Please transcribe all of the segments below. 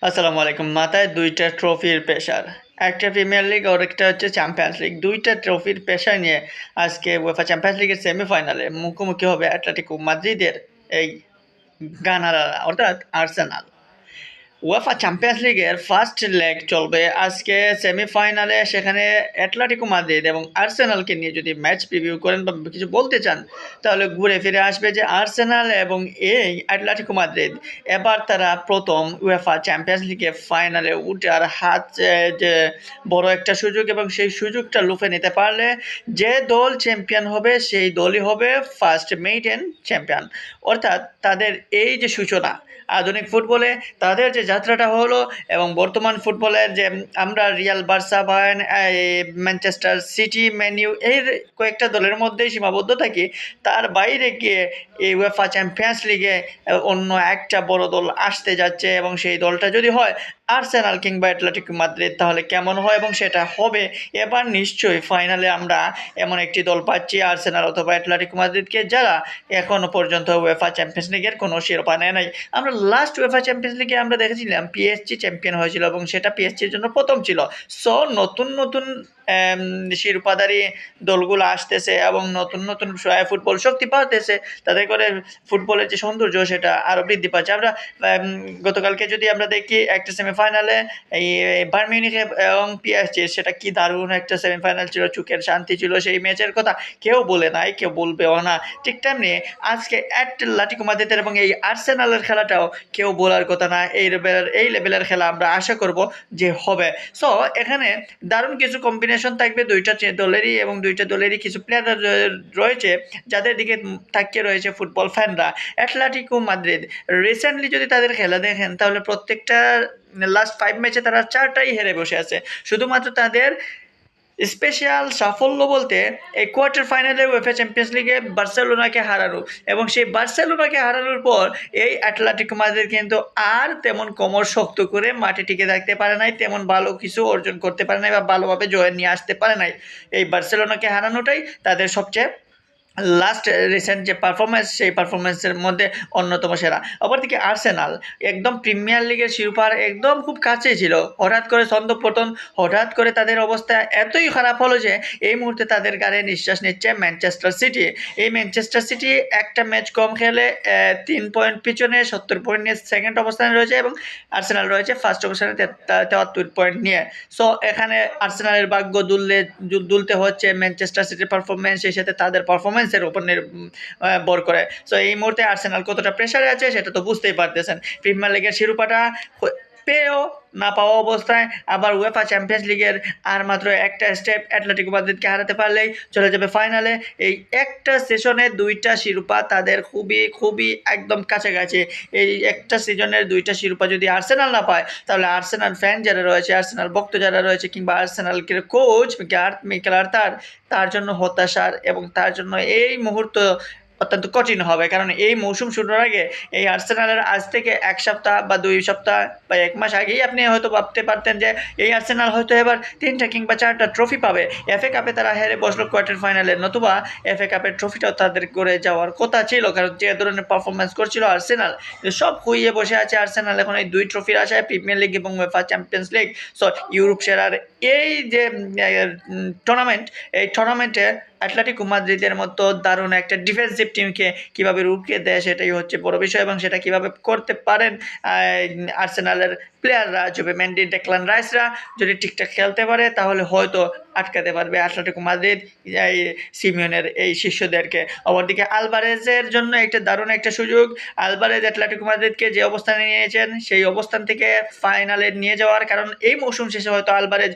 আসসালামু আলাইকুম। মাথায় ২ টা ট্রফির প্রেশার। একটা প্রিমিয়ার লিগ আর একটা হচ্ছে চ্যাম্পিয়ন্স লিগ। ২ টা ট্রফির প্রেশার নিয়ে আজকে উয়েফা চ্যাম্পিয়ন্স লিগের সেমিফাইনালে মুখোমুখি হবে অ্যাটলেটিকো মাদ্রিদের এই গানাররা অর্থাৎ আর্সেনাল। উয়েফা চ্যাম্পিয়ন্স লিগের ফার্স্ট লেগ চলবে আজকে সেমিফাইনালে। সেখানে অ্যাটলেটিকো মাদ্রিদ এবং আর্সেনালকে নিয়ে যদি ম্যাচ প্রিভিউ করেন বা কিছু বলতে চান, তাহলে ঘুরে ফিরে আসবে যে আর্সেনাল এবং এই অ্যাটলেটিকো মাদ্রিদ এবার তারা প্রথম উয়েফা চ্যাম্পিয়ন্স লিগে ফাইনালে উঠার হাত যে বড় একটা সুযোগ, এবং সেই সুযোগটা লুফে নিতে পারলে যে দল চ্যাম্পিয়ন হবে সেই দলই হবে ফার্স্ট মেইডেন চ্যাম্পিয়ন। অর্থাৎ তাদের এই যে সূচনা আধুনিক ফুটবলে, তাদের যে যাত্রাটা হলো, এবং বর্তমান ফুটবলের যে আমরা Real, Barca, Bayern, Manchester City, Man U এর কয়েকটা দলের মধ্যেই সীমাবদ্ধ থাকি, তার বাইরে গিয়ে এই উয়েফা চ্যাম্পিয়ন্স লিগে অন্য একটা বড় দল আসতে যাচ্ছে, এবং সেই দলটা যদি হয় আর্সেনাল কিংবা অ্যাটলেটিকো মাদ্রিদ, তাহলে কেমন হয়? এবং সেটা হবে এবার নিশ্চয়ই ফাইনালে আমরা এমন একটি দল পাচ্ছি আর্সেনাল অথবা অ্যাটলেটিকো মাদ্রিদকে, যারা এখনও পর্যন্ত উয়েফা চ্যাম্পিয়ন্স লিগের কোনো শিরোপা নেয় নাই। আমরা লাস্ট উয়েফা চ্যাম্পিয়ন্স লিগে আমরা দেখেছিলাম পিএসজি চ্যাম্পিয়ন হয়েছিল, এবং সেটা পিএসজির জন্য প্রথম ছিল। সো নতুন নতুন শিরোপাধারী দলগুলো আসতেছে এবং নতুন নতুন ফুটবল শক্তি পাতেছে, তাতে করে ফুটবলের যে সৌন্দর্য সেটা আরও বৃদ্ধি পাচ্ছে। আমরা গতকালকে যদি আমরা দেখি একটা সেমিফাইনালে এই বায়ার্ন মিউনিখ এবং পিএসজি, সেটা কি দারুণ একটা সেমিফাইনাল ছিল, চোখের শান্তি ছিল। সেই ম্যাচের কথা কেউ বলে নাই, কেউ বলবেও না। ঠিক তেমনি আজকে অ্যাটলেটিকো মাদ্রিদের এবং এই আর্সেনালের খেলাটাও কেউ বলার কথা না। এই লেভেলের খেলা আমরা আশা করব যে হবে। সো এখানে দারুণ কিছু কম্বিনেশন থাকবে দুইটা দলেরই, এবং দুইটা দলেরই কিছু প্লেয়ার রয়েছে যাদের দিকে তাকিয়ে রয়েছে ফুটবল ফ্যানরা। অ্যাটলেটিকো মাদ্রিদ রিসেন্টলি যদি তাদের খেলা দেখেন, তাহলে প্রত্যেকটা লাস্ট 5 ম্যাচে তারা 4টাই হেরে বসে আছে। শুধুমাত্র তাদের স্পেশাল সাফল্য বলতে এই কোয়ার্টার ফাইনালে উয়েফা চ্যাম্পিয়ন্স লিগে বার্সেলোনাকে হারানো, এবং সেই বার্সেলোনাকে হারানোর পর এই অ্যাটলেটিকো মাদ্রিদ কিন্তু আর তেমন কোমর শক্ত করে মাঠে টিকে থাকতে পারে নাই, তেমন ভালো কিছু অর্জন করতে পারে নাই বা ভালোভাবে জয় নিয়ে আসতে পারে নাই। এই বার্সেলোনাকে হারানোটাই তাদের সবচেয়ে লাস্ট রিসেন্ট যে পারফরমেন্স, সেই পারফরমেন্সের মধ্যে অন্যতম সেরা। অপরদিকে আর্সেনাল একদম প্রিমিয়ার লিগের শিরোপার একদম খুব কাছেই ছিল, হঠাৎ করে ছন্দপতন, হঠাৎ করে তাদের অবস্থা এতই খারাপ হলো যে এই মুহূর্তে তাদের গাড়ে নিঃশ্বাস নিচ্ছে ম্যানচেস্টার সিটি। এই ম্যানচেস্টার সিটি একটা ম্যাচ কম খেলে 3 পয়েন্ট পিছনে 70 পয়েন্ট নিয়ে সেকেন্ড অবস্থানে রয়েছে, এবং আর্সেনাল রয়েছে ফার্স্ট অবস্থানে 73 পয়েন্ট নিয়ে। সো এখানে আর্সেনালের ভাগ্য দুলতে হচ্ছে ম্যানচেস্টার সিটির পারফরমেন্স, সেই সাথে তাদের পারফরমেন্সের উপর ভর করে। সো এই মুহূর্তে আর্সেনাল কতটা প্রেশারে আছে সেটা তো বুঝতেই পারতেছেন। প্রিমিয়ার লিগের শিরোপাটা পেয়েও না পাওয়া অবস্থায়, আবার উয়েফা চ্যাম্পিয়ন্স লিগের আর মাত্র একটা স্টেপ, অ্যাটলেটিকো মাদ্রিদকে হারাতে পারলেই চলে যাবে ফাইনালে। এই একটা সেশনে 2টা শিরোপা তাদের খুবই খুবই একদম কাছাকাছি। এই একটা সিজনের 2টা শিরোপা যদি আর্সেনাল না পায়, তাহলে আর্সেনাল ফ্যান যারা রয়েছে, আর্সেনাল ভক্ত যারা রয়েছে, কিংবা আর্সেনালের কোচ মিকেল আর্তেতা, তার জন্য হতাশার, এবং তার জন্য এই মুহূর্ত অত্যন্ত কঠিন হবে। কারণ এই মৌসুম শুরুর আগে এই আর্সেনালের আজ থেকে 1 সপ্তাহ বা 2 সপ্তাহ বা 1 মাস আগেই আপনি হয়তো ভাবতে পারতেন যে এই আর্সেনাল হয়তো এবার 3টা কিংবা 4টা ট্রফি পাবে। এফএ কাপে তারা হেরে বসলো কোয়ার্টার ফাইনালে, নতুবা এফএ কাপের ট্রফিটাও তাদের করে যাওয়ার কথা ছিল, কারণ যে ধরনের পারফরমেন্স করছিল আর্সেনাল। সব খুইয়ে বসে আছে আর্সেনাল এখন এই 2 ট্রফির আশায়, প্রিমিয়ার লিগ এবং UEFA champions league. So Europe সেরার এই যে টুর্নামেন্ট, এই টুর্নামেন্টে অ্যাটলেটিকো মাদ্রিদের মতো দারুণ একটা ডিফেন্সিভ টিমকে কীভাবে রুখিয়ে দেয় সেটাই হচ্ছে বড় বিষয়, এবং সেটা কীভাবে করতে পারেন আর্সেনালের প্লেয়াররা, জুবে মেন্ডি, ডেক্লান রাইসরা যদি ঠিকঠাক খেলতে পারে, তাহলে হয়তো আটকাতে পারবে অ্যাটলেটিকো মাদ্রিদ এই সিমিওনের এই শিষ্যদেরকে। অপরদিকে আলভারেজের জন্য একটা দারুণ একটা সুযোগ। আলভারেজ অ্যাটলেটিকো মাদ্রিদকে যে অবস্থানে নিয়েছেন, সেই অবস্থান থেকে ফাইনালে নিয়ে যাওয়ার, কারণ এই মৌসুম শেষে হয়তো আলভারেজ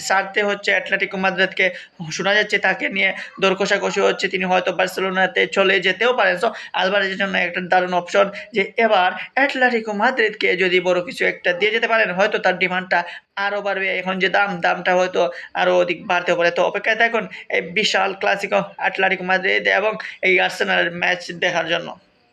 ছাড়তে হচ্ছে অ্যাটলেটিকো মাদ্রিদকে। শোনা যাচ্ছে তাকে নিয়ে দর কষাকষি হচ্ছে, তিনি হয়তো বার্সেলোনাতে চলে যেতেও পারেন। সো আলভারেজের জন্য একটা দারুণ অপশন যে এবার অ্যাটলেটিকো মাদ্রিদকে যদি বড় কিছু একটা দিয়ে যেতে পারেন, হয়তো তার ডিমান্ডটা আরও বাড়বে। এখন যে দামটা হয়তো আরও অধিক বাড়তে পারে। তো অপেক্ষায় থাকুন এই বিশাল ক্লাসিকো অ্যাটলেটিকো মাদ্রিদ এবং এই আর্সেনালের ম্যাচ দেখার জন্য।